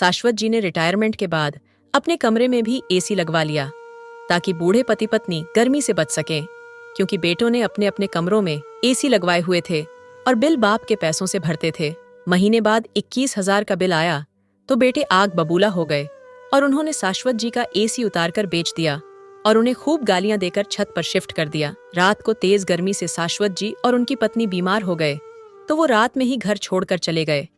शाश्वत जी ने रिटायरमेंट के बाद अपने कमरे में भी एसी लगवा लिया ताकि बूढ़े पति पत्नी गर्मी से बच सकें, क्योंकि बेटों ने अपने अपने कमरों में एसी लगवाए हुए थे और बिल बाप के पैसों से भरते थे। महीने बाद 21,000 का बिल आया तो बेटे आग बबूला हो गए और उन्होंने शाश्वत जी का एसी उतारकर बेच दिया और उन्हें खूब गालियां देकर छत पर शिफ्ट कर दिया। रात को तेज गर्मी से शाश्वत जी और उनकी पत्नी बीमार हो गए तो वो रात में ही घर छोड़कर चले गए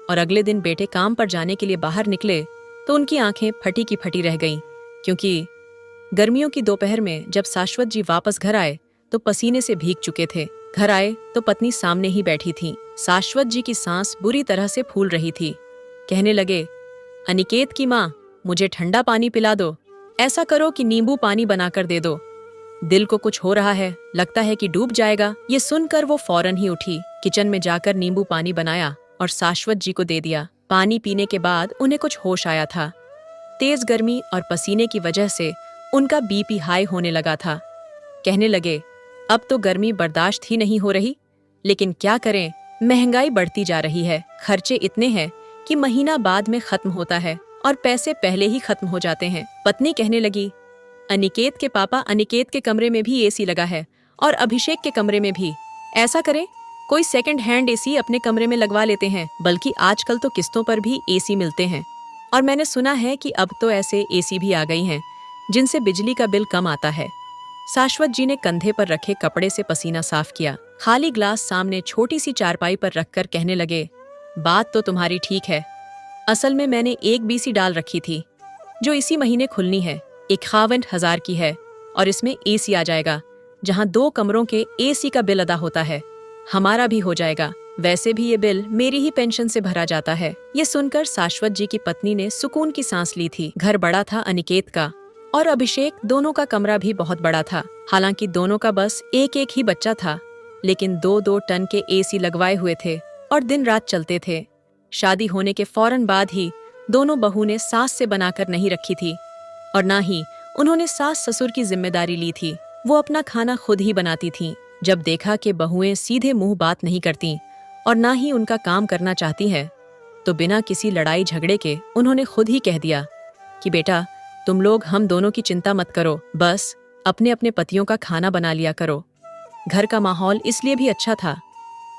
और अगले दिन बेटे काम पर जाने के लिए बाहर निकले तो उनकी आंखें फटी की फटी रह गईं, क्योंकि गर्मियों की दोपहर में जब शाश्वत जी वापस घर आए तो पसीने से भीग चुके थे। घर आए तो पत्नी सामने ही बैठी थी। शाश्वत जी की सांस बुरी तरह से फूल रही थी। कहने लगे, अनिकेत की माँ, मुझे ठंडा पानी पिला दो, ऐसा करो कि नींबू पानी बनाकर दे दो, दिल को कुछ हो रहा है, लगता है कि डूब जाएगा। ये सुनकर वो फौरन ही उठी, किचन में जाकर नींबू पानी बनाया और शाश्वत जी को दे दिया। पानी पीने के बाद उन्हें कुछ होश आया था। तेज गर्मी और पसीने की वजह से उनका बीपी हाई होने लगा था। कहने लगे, अब तो गर्मी बर्दाश्त ही नहीं हो रही, लेकिन क्या करें, महंगाई बढ़ती जा रही है, खर्चे इतने हैं कि महीना बाद में खत्म होता है और पैसे पहले ही खत्म हो जाते हैं। पत्नी कहने लगी, अनिकेत के पापा, अनिकेत के कमरे में भी एसी लगा है और अभिषेक के कमरे में भी। ऐसा करें, कोई सेकंड हैंड एसी अपने कमरे में लगवा लेते हैं, बल्कि आजकल तो किस्तों पर भी एसी मिलते हैं और मैंने सुना है कि अब तो ऐसे एसी भी आ गई हैं जिनसे बिजली का बिल कम आता है। शाश्वत जी ने कंधे पर रखे कपड़े से पसीना साफ किया, खाली ग्लास सामने छोटी सी चारपाई पर रखकर कहने लगे, बात तो तुम्हारी ठीक है, असल में मैंने एक बीसी डाल रखी थी जो इसी महीने खुलनी है, 51,000 की है और इसमें एसी आ जाएगा, जहां 2 कमरों के एसी का बिल अदा होता है, हमारा भी हो जाएगा। वैसे भी ये बिल मेरी ही पेंशन से भरा जाता है। ये सुनकर शाश्वत जी की पत्नी ने सुकून की सांस ली थी। घर बड़ा था अनिकेत का और अभिषेक दोनों का कमरा भी बहुत बड़ा था। हालांकि दोनों का बस एक एक ही बच्चा था, लेकिन 2-2 टन के एसी लगवाए हुए थे और दिन रात चलते थे। शादी होने के फौरन बाद ही दोनों बहू ने सास से बनाकर नहीं रखी थी और ना ही उन्होंने सास ससुर की जिम्मेदारी ली थी। वो अपना खाना खुद ही बनाती थीं। जब देखा कि बहुएं सीधे मुंह बात नहीं करती और ना ही उनका काम करना चाहती है, तो बिना किसी लड़ाई झगड़े के उन्होंने खुद ही कह दिया कि बेटा, तुम लोग हम दोनों की चिंता मत करो, बस अपने अपने पतियों का खाना बना लिया करो। घर का माहौल इसलिए भी अच्छा था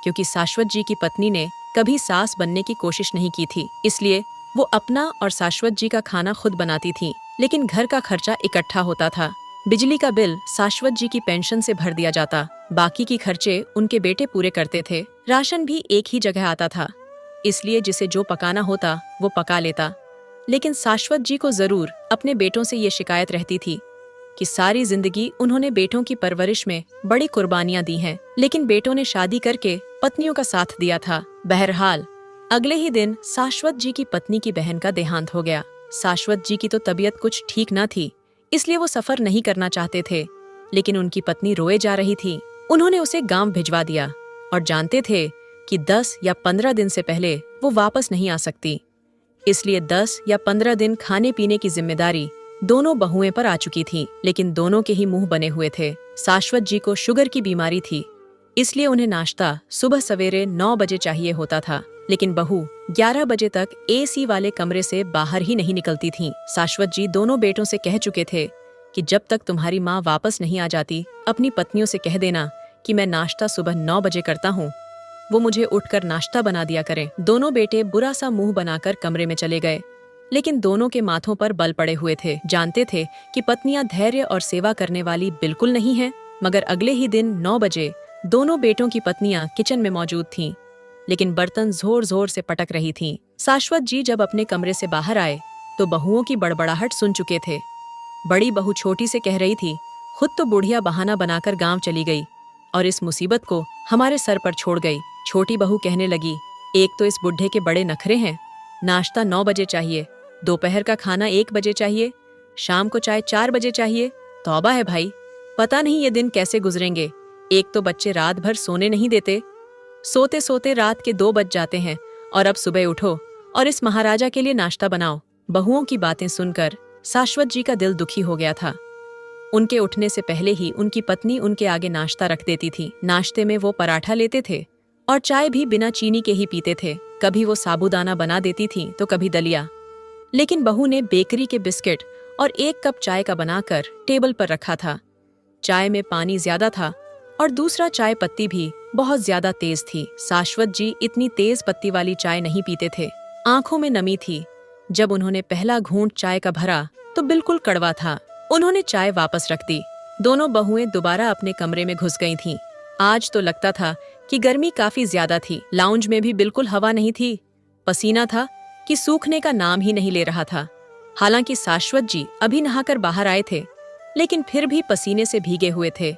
क्योंकि शाश्वत जी की पत्नी ने कभी सास बनने की कोशिश नहीं की थी, इसलिए वो अपना और शाश्वत जी का खाना खुद बनाती थी। लेकिन घर का खर्चा इकट्ठा होता था। बिजली का बिल शाश्वत जी की पेंशन से भर दिया जाता, बाकी की खर्चे उनके बेटे पूरे करते थे। राशन भी एक ही जगह आता था, इसलिए जिसे जो पकाना होता वो पका लेता। लेकिन शाश्वत जी को जरूर अपने बेटों से ये शिकायत रहती थी कि सारी जिंदगी उन्होंने बेटों की परवरिश में बड़ी कुर्बानियां दी हैं, लेकिन बेटों ने शादी करके पत्नियों का साथ दिया था। बहरहाल अगले ही दिन शाश्वत जी की पत्नी की बहन का देहांत हो गया। शाश्वत जी की तो तबीयत कुछ ठीक न थी, इसलिए वो सफर नहीं करना चाहते थे, लेकिन उनकी पत्नी रोए जा रही थी। उन्होंने उसे गांव भिजवा दिया और जानते थे कि 10 या 15 दिन से पहले वो वापस नहीं आ सकती, इसलिए 10 या 15 दिन खाने पीने की जिम्मेदारी दोनों बहुएं पर आ चुकी थी। लेकिन दोनों के ही मुंह बने हुए थे। शाश्वत जी को शुगर की बीमारी थी, इसलिए उन्हें नाश्ता सुबह सवेरे 9 बजे चाहिए होता था, लेकिन बहू 11 बजे तक एसी वाले कमरे से बाहर ही नहीं निकलती थीं। शाश्वत जी दोनों बेटों से कह चुके थे कि जब तक तुम्हारी माँ वापस नहीं आ जाती, अपनी पत्नियों से कह देना कि मैं नाश्ता सुबह 9 बजे करता हूँ, वो मुझे उठकर नाश्ता बना दिया करें। दोनों बेटे बुरा सा मुंह बनाकर कमरे में चले गए, लेकिन दोनों के माथों पर बल पड़े हुए थे। जानते थे कि पत्नियां धैर्य और सेवा करने वाली बिल्कुल नहीं हैं। मगर अगले ही दिन 9 बजे दोनों बेटों की पत्नियां किचन में मौजूद थीं, लेकिन बर्तन जोर जोर से पटक रही थीं। शाश्वत जी जब अपने कमरे से बाहर आए तो बहुओं की बड़बड़ाहट सुन चुके थे। बड़ी बहू छोटी से कह रही थी, खुद तो बुढ़िया बहाना बनाकर गांव चली गई और इस मुसीबत को हमारे सर पर छोड़ गई। छोटी बहू कहने लगी, एक तो इस बुढ़े के बड़े नखरे हैं, नाश्ता 9 बजे चाहिए, दोपहर का खाना 1 बजे चाहिए, शाम को चाय 4 बजे चाहिए। तौबा है भाई, पता नहीं ये दिन कैसे गुजरेंगे। एक तो बच्चे रात भर सोने नहीं देते, सोते सोते रात के 2 बज जाते हैं और अब सुबह उठो और इस महाराजा के लिए नाश्ता बनाओ। बहुओं की बातें सुनकर शाश्वत जी का दिल दुखी हो गया था। उनके उठने से पहले ही उनकी पत्नी उनके आगे नाश्ता रख देती थी। नाश्ते में वो पराठा लेते थे और चाय भी बिना चीनी के ही पीते थे। कभी वो साबूदाना बना देती थी तो कभी दलिया। लेकिन बहू ने बेकरी के बिस्किट और 1 कप चाय का बनाकर टेबल पर रखा था। चाय में पानी ज्यादा था और दूसरा चाय पत्ती भी बहुत ज्यादा तेज थी। शाश्वत जी इतनी तेज पत्ती वाली चाय नहीं पीते थे। आंखों में नमी थी। जब उन्होंने पहला घूंट चाय का भरा तो बिल्कुल कड़वा था। उन्होंने चाय वापस रख दी। दोनों बहुएं दोबारा अपने कमरे में घुस गई थीं। आज तो लगता था कि गर्मी काफी ज्यादा थी। लाउंज में भी बिल्कुल हवा नहीं थी। पसीना था कि सूखने का नाम ही नहीं ले रहा था। हालांकि शाश्वत जी अभी नहाकर बाहर आए थे, लेकिन फिर भी पसीने से भीगे हुए थे।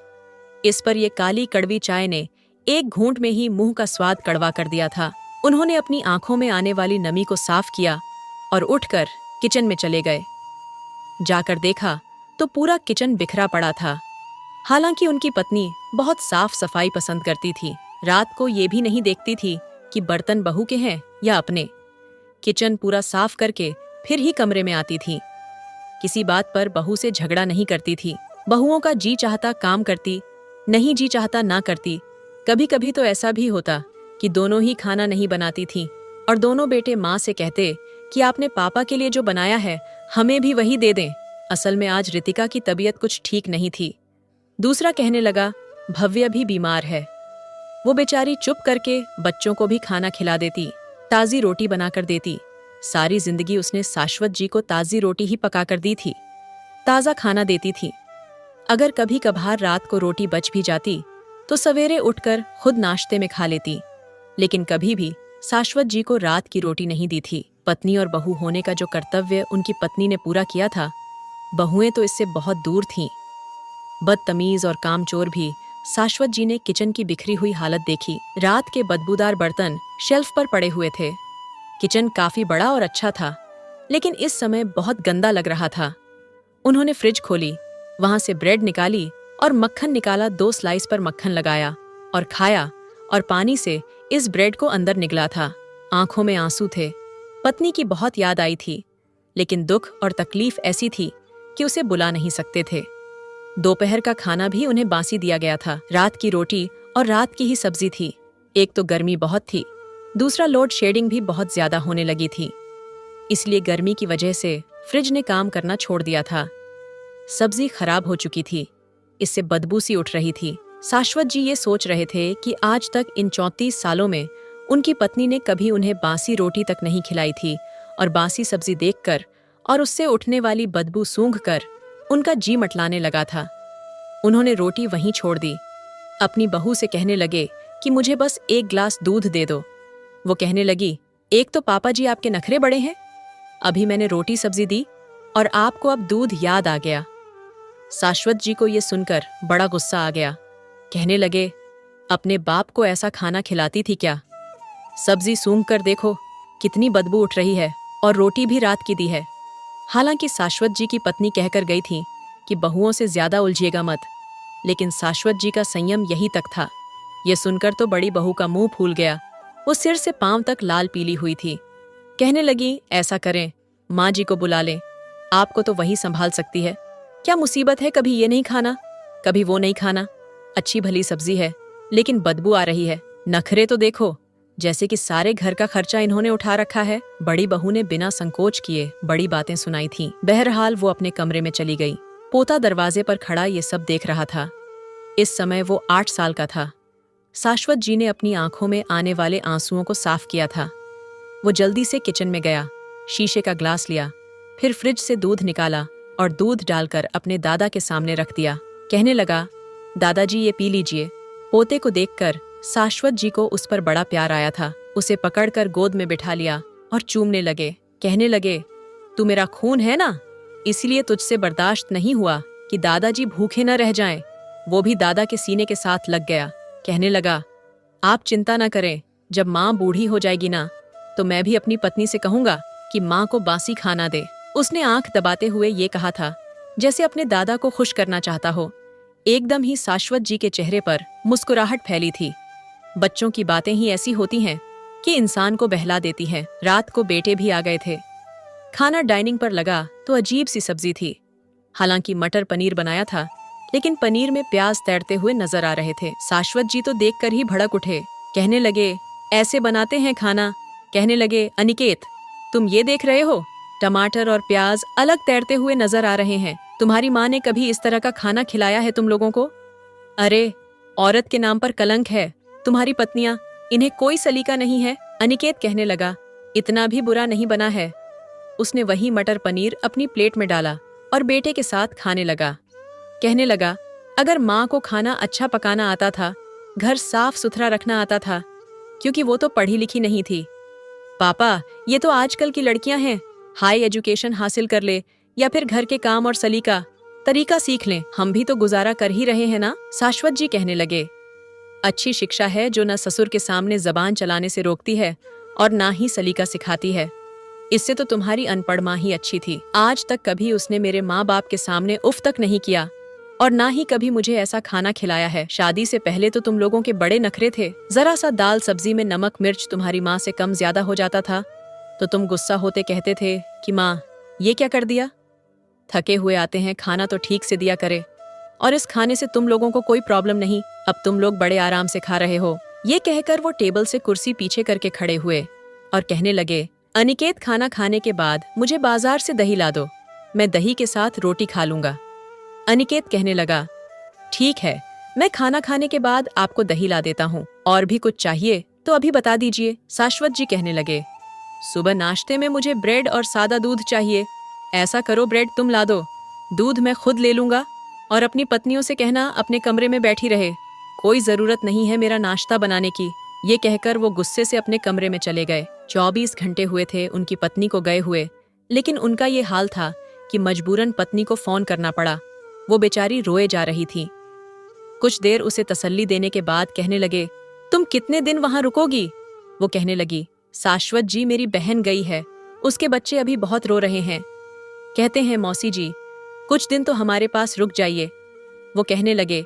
इस पर ये काली कड़वी चाय ने एक घूंट में ही मुंह का स्वाद कड़वा कर दिया था। उन्होंने अपनी आंखों में आने वाली नमी को साफ किया और उठकर किचन में चले गए। जाकर देखा तो पूरा किचन बिखरा पड़ा था। हालांकि उनकी पत्नी बहुत साफ सफाई पसंद करती थी। रात को ये भी नहीं देखती थी कि बर्तन बहू के हैं या अपने। किचन पूरा साफ करके फिर ही कमरे में आती थी। किसी बात पर बहू से झगड़ा नहीं करती थी। बहुओं का जी चाहता काम करती, नहीं जी चाहता ना करती। कभी कभी तो ऐसा भी होता कि दोनों ही खाना नहीं बनाती थीं और दोनों बेटे माँ से कहते कि आपने पापा के लिए जो बनाया है हमें भी वही दे दें। असल में आज रितिका की तबीयत कुछ ठीक नहीं थी। दूसरा कहने लगा भव्य भी बीमार है। वो बेचारी चुप करके बच्चों को भी खाना खिला देती, ताज़ी रोटी बनाकर देती। सारी जिंदगी उसने शाश्वत जी को ताज़ी रोटी ही पकाकर दी थी, ताज़ा खाना देती थी। अगर कभी कभार रात को रोटी बच भी जाती तो सवेरे उठकर खुद नाश्ते में खा लेती। लेकिन कभी भी शाश्वत जी को रात की रोटी नहीं दी थी। पत्नी और बहू होने का जो कर्तव्य उनकी पत्नी ने पूरा किया था, बहुएं तो इससे बहुत दूर थीं। बदतमीज और कामचोर भी शाश्वत जी ने किचन की बिखरी हुई हालत देखी। रात के बदबूदार बर्तन शेल्फ पर पड़े हुए थे। किचन काफी बड़ा और अच्छा था, लेकिन इस समय बहुत गंदा लग रहा था। उन्होंने फ्रिज खोली, वहां से ब्रेड निकाली और मक्खन निकाला। 2 स्लाइस पर मक्खन लगाया और खाया, और पानी से इस ब्रेड को अंदर निगला था। आंखों में आंसू थे। पत्नी की बहुत याद आई थी, लेकिन दुख और तकलीफ ऐसी थी कि उसे बुला नहीं सकते थे। दोपहर का खाना भी उन्हें बासी दिया गया था। रात की रोटी और रात की ही सब्जी थी। एक तो गर्मी बहुत थी, दूसरा लोड शेडिंग भी बहुत ज्यादा होने लगी थी। इसलिए गर्मी की वजह से फ्रिज ने काम करना छोड़ दिया था। सब्जी खराब हो चुकी थी, इससे बदबू सी उठ रही थी। शाश्वत जी ये सोच रहे थे कि आज तक इन 34 सालों में उनकी पत्नी ने कभी उन्हें बासी रोटी तक नहीं खिलाई थी, और बासी सब्जी देखकर और उससे उठने वाली बदबू सूंघकर उनका जी मटलाने लगा था। उन्होंने रोटी वहीं छोड़ दी। अपनी बहू से कहने लगे कि मुझे बस 1 ग्लास दूध दे दो। वो कहने लगी, एक तो पापा जी आपके नखरे बड़े हैं, अभी मैंने रोटी सब्जी दी और आपको अब दूध याद आ गया। शाश्वत जी को ये सुनकर बड़ा गुस्सा आ गया। कहने लगे, अपने बाप को ऐसा खाना खिलाती थी क्या? सब्जी सूंघ कर देखो कितनी बदबू उठ रही है, और रोटी भी रात की दी है। हालांकि शाश्वत जी की पत्नी कहकर गई थी कि बहुओं से ज्यादा उलझिएगा मत, लेकिन शाश्वत जी का संयम यही तक था। यह सुनकर तो बड़ी बहू का मुंह फूल गया। वो सिर से पांव तक लाल पीली हुई थी। कहने लगी, ऐसा करें, माँ जी को बुला लें, आपको तो वही संभाल सकती है। क्या मुसीबत है, कभी ये नहीं खाना, कभी वो नहीं खाना। अच्छी भली सब्जी है, लेकिन बदबू आ रही है। नखरे तो देखो, जैसे कि सारे घर का खर्चा इन्होंने उठा रखा है। बड़ी बहू ने बिना संकोच किए बड़ी बातें सुनाई थीं। बहरहाल वो अपने कमरे में चली गई। पोता दरवाजे पर खड़ा ये सब देख रहा था। इस समय वो 8 साल का था। शाश्वत जी ने अपनी आंखों में आने वाले आंसुओं को साफ किया था। वो जल्दी से किचन में गया, शीशे का ग्लास लिया, फिर फ्रिज से दूध निकाला और दूध डालकर अपने दादा के सामने रख दिया। कहने लगा, दादाजी ये पी लीजिए। पोते को देखकर शाश्वत जी को उस पर बड़ा प्यार आया था। उसे पकड़कर गोद में बिठा लिया और चूमने लगे। कहने लगे, तू मेरा खून है ना, इसलिए तुझसे बर्दाश्त नहीं हुआ कि दादाजी भूखे न रह जाएं। वो भी दादा के सीने के साथ लग गया। कहने लगा, आप चिंता न करें, जब माँ बूढ़ी हो जाएगी ना, तो मैं भी अपनी पत्नी से कहूंगा कि माँ को बासी खाना दे। उसने आंख दबाते हुए ये कहा था, जैसे अपने दादा को खुश करना चाहता हो। एकदम ही शाश्वत जी के चेहरे पर मुस्कुराहट फैली थी। बच्चों की बातें ही ऐसी होती हैं कि इंसान को बहला देती हैं। रात को बेटे भी आ गए थे। खाना डाइनिंग पर लगा तो अजीब सी सब्जी थी। हालांकि मटर पनीर बनाया था, लेकिन पनीर में प्याज तैरते हुए नजर आ रहे थे। शाश्वत जी तो देखकर ही भड़क उठे। कहने लगे, ऐसे बनाते हैं खाना? कहने लगे, अनिकेत, तुम ये देख रहे हो? टमाटर और प्याज अलग तैरते हुए नजर आ रहे हैं। तुम्हारी माँ ने कभी इस तरह का खाना खिलाया है तुम लोगों को? अरे, औरत के नाम पर कलंक है। तुम्हारी पत्नियां, इन्हें कोई सलीका नहीं है। अनिकेत कहने लगा, इतना भी बुरा नहीं बना है। उसने वही मटर पनीर अपनी प्लेट में डाला और बेटे के साथ खाने लगा। कहने लगा, अगर माँ को खाना अच्छा पकाना आता था, घर साफ सुथरा रखना आता था, क्योंकि वो तो पढ़ी लिखी नहीं थी। पापा, ये तो आजकल की लड़कियां हैं, हाई एजुकेशन हासिल कर ले या फिर घर के काम और तरीका सीख लें। हम भी तो गुजारा कर ही रहे हैं ना, शाश्वत जी कहने लगे। अच्छी शिक्षा है जो न ससुर के सामने जबान चलाने से रोकती है और ना ही सलीका सिखाती है। इससे तो तुम्हारी अनपढ़ माँ ही अच्छी थी। आज तक कभी उसने मेरे माँ बाप के सामने उफ तक नहीं किया और ना ही कभी मुझे ऐसा खाना खिलाया है। शादी से पहले तो तुम लोगों के बड़े नखरे थे। जरा सा दाल सब्जी में नमक मिर्च तुम्हारी माँ से कम ज्यादा हो जाता था तो तुम गुस्सा होते कहते थे कि माँ, ये क्या कर दिया? थके हुए आते हैं, खाना तो ठीक से दिया करे। और इस खाने से तुम लोगों को कोई प्रॉब्लम नहीं, अब तुम लोग बड़े आराम से खा रहे हो। ये कहकर वो टेबल से कुर्सी पीछे करके खड़े हुए और कहने लगे, अनिकेत, खाना खाने के बाद मुझे बाजार से दही ला दो, मैं दही के साथ रोटी खा लूंगा। अनिकेत कहने लगा, ठीक है, मैं खाना खाने के बाद आपको दही ला देता हूँ। और भी कुछ चाहिए तो अभी बता दीजिए। शाश्वत जी कहने लगे, सुबह नाश्ते में मुझे ब्रेड और सादा दूध चाहिए। ऐसा करो, ब्रेड तुम ला दो, दूध मैं खुद ले लूंगा। और अपनी पत्नियों से कहना अपने कमरे में बैठी रहे, कोई जरूरत नहीं है मेरा नाश्ता बनाने की। ये कहकर वो गुस्से से अपने कमरे में चले गए। 24 घंटे हुए थे उनकी पत्नी को गए हुए, लेकिन उनका ये हाल था कि मजबूरन पत्नी को फोन करना पड़ा। वो बेचारी रोए जा रही थी। कुछ देर उसे तसल्ली देने के बाद कहने लगे, तुम कितने दिन वहां रुकोगी? वो कहने लगी, शाश्वत जी, मेरी बहन गई है, उसके बच्चे अभी बहुत रो रहे हैं। कहते हैं मौसी जी, कुछ दिन तो हमारे पास रुक जाइए। वो कहने लगे,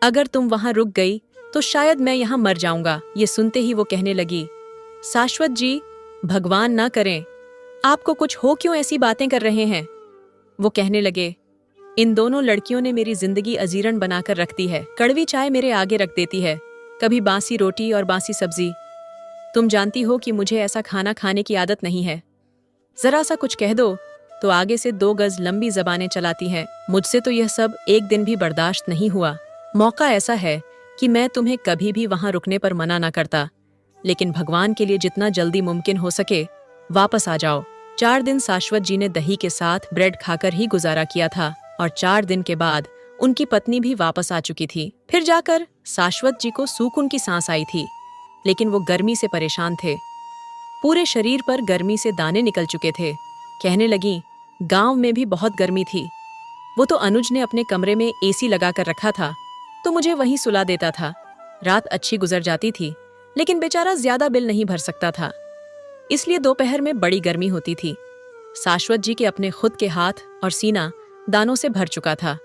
अगर तुम वहां रुक गई तो शायद मैं यहाँ मर जाऊंगा। ये सुनते ही वो कहने लगी, शाश्वत जी, भगवान ना करें, आपको कुछ हो क्यों ऐसी बातें कर रहे हैं? वो कहने लगे, इन दोनों लड़कियों ने मेरी जिंदगी अजीरन बनाकर रख दी है। कड़वी चाय मेरे आगे रख देती है, कभी बासी रोटी और बासी सब्जी। तुम जानती हो कि मुझे ऐसा खाना खाने की आदत नहीं है। जरा सा कुछ कह दो तो आगे से 2 गज लंबी जबानें चलाती हैं। मुझसे तो यह सब एक दिन भी बर्दाश्त नहीं हुआ। मौका ऐसा है कि मैं तुम्हें कभी भी वहां रुकने पर मना ना करता, लेकिन भगवान के लिए जितना जल्दी मुमकिन हो सके वापस आ जाओ। 4 दिन शाश्वत जी ने दही के साथ ब्रेड खाकर ही गुजारा किया था और 4 दिन के बाद उनकी पत्नी भी वापस आ चुकी थी। फिर जाकर शाश्वत जी को सुकून की सांस आई थी, लेकिन वो गर्मी से परेशान थे। पूरे शरीर पर गर्मी से दाने निकल चुके थे। कहने लगी, गांव में भी बहुत गर्मी थी। वो तो अनुज ने अपने कमरे में एसी लगा कर रखा था तो मुझे वहीं सुला देता था। रात अच्छी गुजर जाती थी, लेकिन बेचारा ज्यादा बिल नहीं भर सकता था, इसलिए दोपहर में बड़ी गर्मी होती थी। शाश्वत जी के अपने खुद के हाथ और सीना दानों से भर चुका था।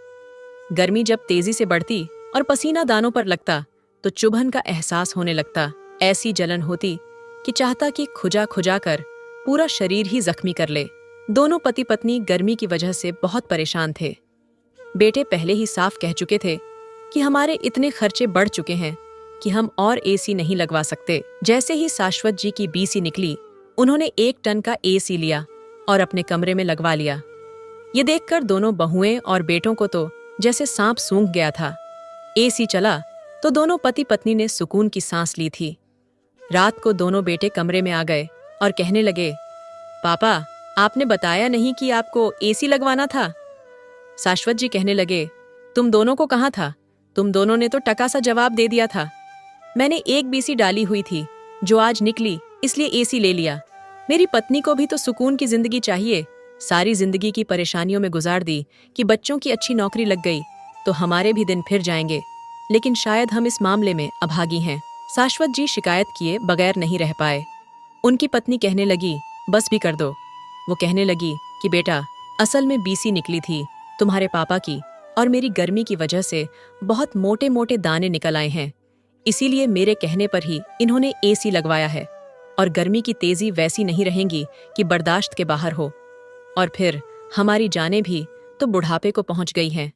गर्मी जब तेजी से बढ़ती और पसीना दानों पर लगता तो चुभन का एहसास होने लगता। ऐसी जलन होती कि चाहता कि खुजा खुजा कर पूरा शरीर ही जख्मी कर ले। दोनों पति पत्नी गर्मी की वजह से बहुत परेशान थे। बेटे पहले ही साफ कह चुके थे कि हमारे इतने खर्चे बढ़ चुके हैं कि हम और एसी नहीं लगवा सकते। जैसे ही शाश्वत जी की बीसी निकली, उन्होंने 1 टन का एसी लिया और अपने कमरे में लगवा लिया। ये देखकर दोनों बहुएं और बेटों को तो जैसे सांप सूंघ गया था। एसी चला तो दोनों पति पत्नी ने सुकून की सांस ली थी। रात को दोनों बेटे कमरे में आ गए और कहने लगे, पापा, आपने बताया नहीं कि आपको एसी लगवाना था। शाश्वत जी कहने लगे, तुम दोनों को कहाँ था? तुम दोनों ने तो टका सा जवाब दे दिया था। मैंने एक बीसी डाली हुई थी जो आज निकली, इसलिए एसी ले लिया। मेरी पत्नी को भी तो सुकून की जिंदगी चाहिए। सारी जिंदगी की परेशानियों में गुजार दी कि बच्चों की अच्छी नौकरी लग गई तो हमारे भी दिन फिर जाएंगे, लेकिन शायद हम इस मामले में अभागी हैं। शाश्वत जी शिकायत किए बगैर नहीं रह पाए। उनकी पत्नी कहने लगी, बस भी कर दो। वो कहने लगी कि बेटा, असल में बीसी निकली थी तुम्हारे पापा की और मेरी गर्मी की वजह से बहुत मोटे मोटे दाने निकल आए हैं, इसीलिए मेरे कहने पर ही इन्होंने एसी लगवाया है। और गर्मी की तेजी वैसी नहीं रहेंगी कि बर्दाश्त के बाहर हो। और फिर हमारी जानें भी तो बुढ़ापे को पहुंच गई हैं,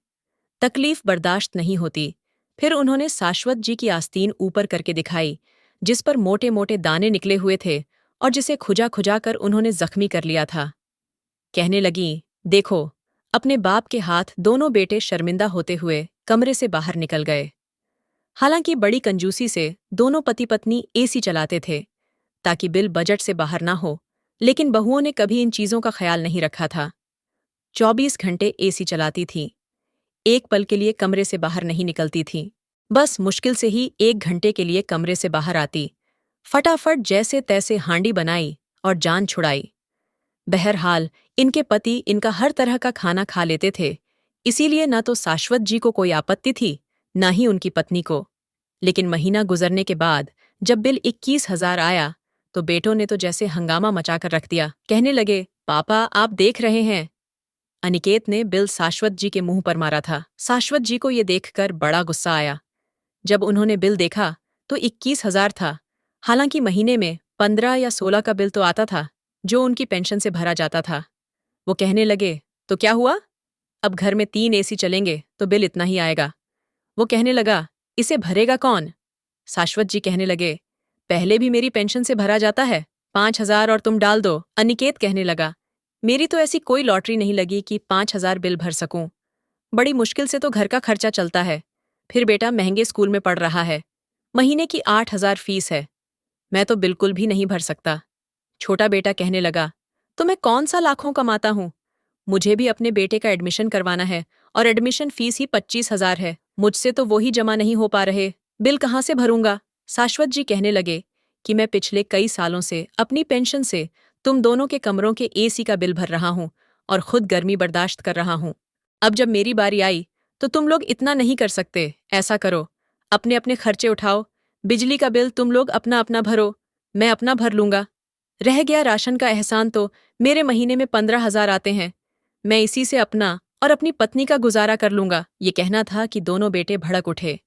तकलीफ बर्दाश्त नहीं होती। फिर उन्होंने शाश्वत जी की आस्तीन ऊपर करके दिखाई, जिस पर मोटे मोटे दाने निकले हुए थे और जिसे खुजा खुजा कर उन्होंने जख्मी कर लिया था। कहने लगी, देखो। अपने बाप के हाथ दोनों बेटे शर्मिंदा होते हुए कमरे से बाहर निकल गए। हालांकि बड़ी कंजूसी से दोनों पति पत्नी एसी चलाते थे ताकि बिल बजट से बाहर ना हो, लेकिन बहुओं ने कभी इन चीजों का ख्याल नहीं रखा था। 24 घंटे एसी चलाती थी, एक पल के लिए कमरे से बाहर नहीं निकलती थी। बस मुश्किल से ही 1 घंटे के लिए कमरे से बाहर आती, फटाफट जैसे तैसे हांडी बनाई और जान छुड़ाई। बहरहाल इनके पति इनका हर तरह का खाना खा लेते थे, इसीलिए न तो शाश्वत जी को कोई आपत्ति थी, न ही उनकी पत्नी को। लेकिन महीना गुजरने के बाद जब बिल 21,000 आया तो बेटों ने तो जैसे हंगामा मचाकर रख दिया। कहने लगे, पापा आप देख रहे हैं। अनिकेत ने बिल शाश्वत जी के मुंह पर मारा था। शाश्वत जी को ये देखकर बड़ा गुस्सा आया। जब उन्होंने बिल देखा तो 21,000 था। हालांकि महीने में 15 या 16 का बिल तो आता था जो उनकी पेंशन से भरा जाता था। वो कहने लगे, तो क्या हुआ? अब घर में 3 एसी चलेंगे तो बिल इतना ही आएगा। वो कहने लगा, इसे भरेगा कौन? शाश्वत जी कहने लगे, पहले भी मेरी पेंशन से भरा जाता है, 5,000 और तुम डाल दो। अनिकेत कहने लगा, मेरी तो ऐसी कोई लॉटरी नहीं लगी कि 5,000 बिल भर सकूं। बड़ी मुश्किल से तो घर का खर्चा चलता है, फिर बेटा महंगे स्कूल में पढ़ रहा है, महीने की 8,000 फीस है, मैं तो बिल्कुल भी नहीं भर सकता। छोटा बेटा कहने लगा, तो मैं कौन सा लाखों कमाता हूँ, मुझे भी अपने बेटे का एडमिशन करवाना है और एडमिशन फीस ही 25,000 है, मुझसे तो वो ही जमा नहीं हो पा रहे, बिल कहाँ से भरूंगा? शाश्वत जी कहने लगे कि मैं पिछले कई सालों से अपनी पेंशन से तुम दोनों के कमरों के एसी का बिल भर रहा हूँ और खुद गर्मी बर्दाश्त कर रहा हूँ। अब जब मेरी बारी आई तो तुम लोग इतना नहीं कर सकते। ऐसा करो, अपने अपने खर्चे उठाओ, बिजली का बिल तुम लोग अपना अपना भरो, मैं अपना भर लूंगा। रह गया राशन का एहसान तो मेरे महीने में 15,000 आते हैं, मैं इसी से अपना और अपनी पत्नी का गुजारा कर लूंगा। ये कहना था कि दोनों बेटे भड़क उठे।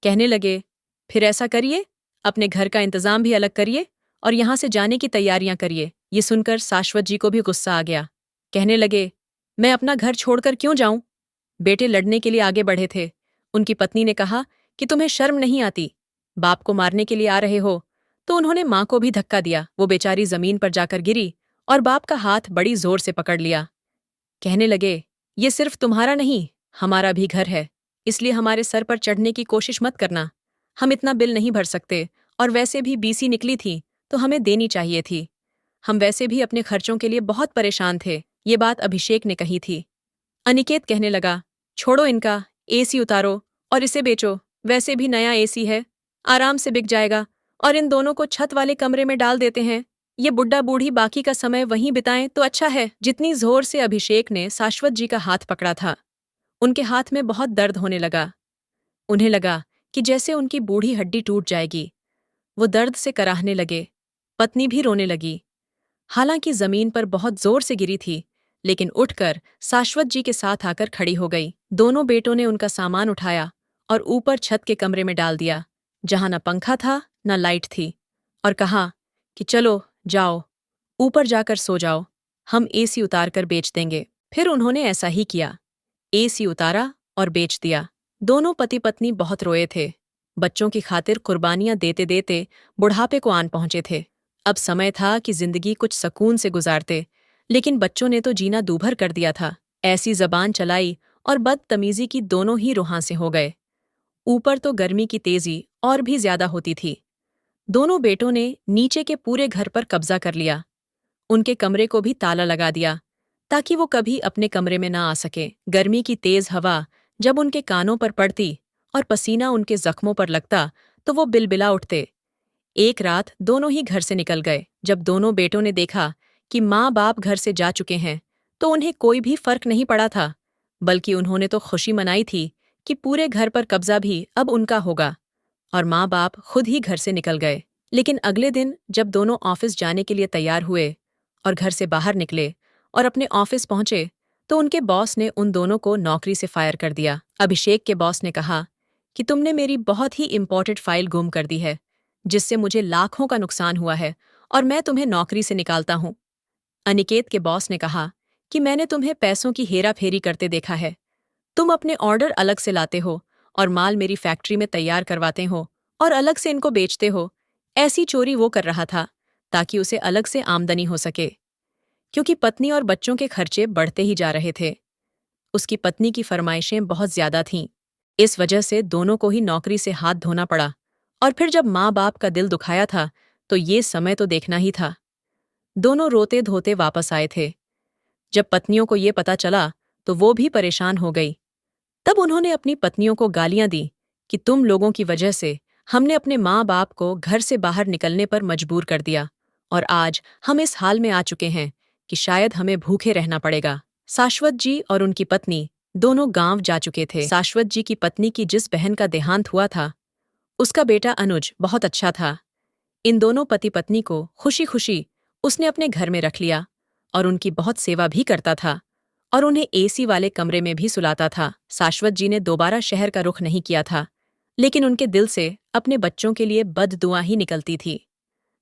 कहने लगे, फिर ऐसा करिए, अपने घर का इंतजाम भी अलग करिए और यहाँ से जाने की तैयारियां करिए। ये सुनकर शाश्वत जी को भी गुस्सा आ गया। कहने लगे, मैं अपना घर छोड़कर क्यों जाऊं? बेटे लड़ने के लिए आगे बढ़े थे। उनकी पत्नी ने कहा कि तुम्हें शर्म नहीं आती, बाप को मारने के लिए आ रहे हो। तो उन्होंने माँ को भी धक्का दिया। वो बेचारी जमीन पर जाकर गिरी और बाप का हाथ बड़ी जोर से पकड़ लिया। कहने लगे, ये सिर्फ तुम्हारा नहीं, हमारा भी घर है, इसलिए हमारे सर पर चढ़ने की कोशिश मत करना। हम इतना बिल नहीं भर सकते और वैसे भी बीसी निकली थी तो हमें देनी चाहिए थी। हम वैसे भी अपने खर्चों के लिए बहुत परेशान थे। ये बात अभिषेक ने कही थी। अनिकेत कहने लगा, छोड़ो इनका, एसी उतारो और इसे बेचो, वैसे भी नया एसी है, आराम से बिक जाएगा और इन दोनों को छत वाले कमरे में डाल देते हैं। ये बुड्ढा बूढ़ी बाकी का समय वहीं बिताएं तो अच्छा है। जितनी जोर से अभिषेक ने शाश्वत जी का हाथ पकड़ा था, उनके हाथ में बहुत दर्द होने लगा। उन्हें लगा कि जैसे उनकी बूढ़ी हड्डी टूट जाएगी। वो दर्द से कराहने लगे। पत्नी भी रोने लगी। हालांकि जमीन पर बहुत जोर से गिरी थी, लेकिन उठकर शाश्वत जी के साथ आकर खड़ी हो गई। दोनों बेटों ने उनका सामान उठाया और ऊपर छत के कमरे में डाल दिया, जहां न पंखा था न लाइट थी, और कहा कि चलो जाओ, ऊपर जाकर सो जाओ, हम एसी उतार कर बेच देंगे। फिर उन्होंने ऐसा ही किया, एसी उतारा और बेच दिया। दोनों पति पत्नी बहुत रोए थे। बच्चों की खातिर कुर्बानियां देते देते बुढ़ापे को आन पहुंचे थे। अब समय था कि जिंदगी कुछ सकून से गुजारते, लेकिन बच्चों ने तो जीना दूभर कर दिया था। ऐसी जबान चलाई और बदतमीजी की दोनों ही रुहां हो गए। ऊपर तो गर्मी की तेजी और भी ज्यादा होती थी। दोनों बेटों ने नीचे के पूरे घर पर कब्जा कर लिया। उनके कमरे को भी ताला लगा दिया ताकि वो कभी अपने कमरे में ना आ सके। गर्मी की तेज हवा जब उनके कानों पर पड़ती और पसीना उनके जख्मों पर लगता तो वो बिलबिला उठते। एक रात दोनों ही घर से निकल गए। जब दोनों बेटों ने देखा कि माँ बाप घर से जा चुके हैं तो उन्हें कोई भी फर्क नहीं पड़ा था, बल्कि उन्होंने तो खुशी मनाई थी कि पूरे घर पर कब्जा भी अब उनका होगा, और माँ बाप खुद ही घर से निकल गए। लेकिन अगले दिन जब दोनों ऑफिस जाने के लिए तैयार हुए और घर से बाहर निकले और अपने ऑफिस पहुंचे तो उनके बॉस ने उन दोनों को नौकरी से फायर कर दिया। अभिषेक के बॉस ने कहा कि तुमने मेरी बहुत ही इंपॉर्टेंट फाइल गुम कर दी है, जिससे मुझे लाखों का नुकसान हुआ है और मैं तुम्हें नौकरी से निकालता हूं। अनिकेत के बॉस ने कहा कि मैंने तुम्हें पैसों की हेरा फेरी करते देखा है, तुम अपने ऑर्डर अलग से लाते हो और माल मेरी फैक्ट्री में तैयार करवाते हो और अलग से इनको बेचते हो। ऐसी चोरी वो कर रहा था ताकि उसे अलग से आमदनी हो सके। क्योंकि पत्नी और बच्चों के खर्चे बढ़ते ही जा रहे थे। उसकी पत्नी की फरमाइशें बहुत ज्यादा थीं। इस वजह से दोनों को ही नौकरी से हाथ धोना पड़ा। और फिर जब माँ बाप का दिल दुखाया था तो ये समय तो देखना ही था। दोनों रोते धोते वापस आए थे। जब पत्नियों को ये पता चला तो वो भी परेशान हो गई। तब उन्होंने अपनी पत्नियों को गालियां दी कि तुम लोगों की वजह से हमने अपने माँ बाप को घर से बाहर निकलने पर मजबूर कर दिया और आज हम इस हाल में आ चुके हैं कि शायद हमें भूखे रहना पड़ेगा। शाश्वत जी और उनकी पत्नी दोनों गांव जा चुके थे। शाश्वत जी की पत्नी की जिस बहन का देहांत हुआ था उसका बेटा अनुज बहुत अच्छा था। इन दोनों पति पत्नी को खुशी खुशी उसने अपने घर में रख लिया और उनकी बहुत सेवा भी करता था और उन्हें एसी वाले कमरे में भी सुलाता था। शाश्वत जी ने दोबारा शहर का रुख नहीं किया था, लेकिन उनके दिल से अपने बच्चों के लिए बददुआ ही निकलती थी।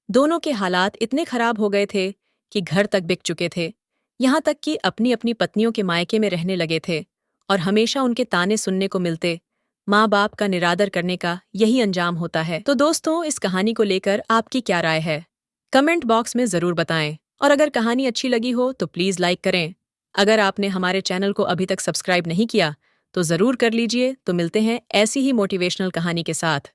दोनों के हालात इतने खराब हो गए थे कि घर तक बिक चुके थे, यहाँ तक कि अपनी अपनी पत्नियों के मायके में रहने लगे थे और हमेशा उनके ताने सुनने को मिलते। माँ बाप का निरादर करने का यही अंजाम होता है। तो दोस्तों, इस कहानी को लेकर आपकी क्या राय है? कमेंट बॉक्स में जरूर बताएं और अगर कहानी अच्छी लगी हो तो प्लीज लाइक करें। अगर आपने हमारे चैनल को अभी तक सब्सक्राइब नहीं किया तो जरूर कर लीजिए। तो मिलते हैं ऐसी ही मोटिवेशनल कहानी के साथ।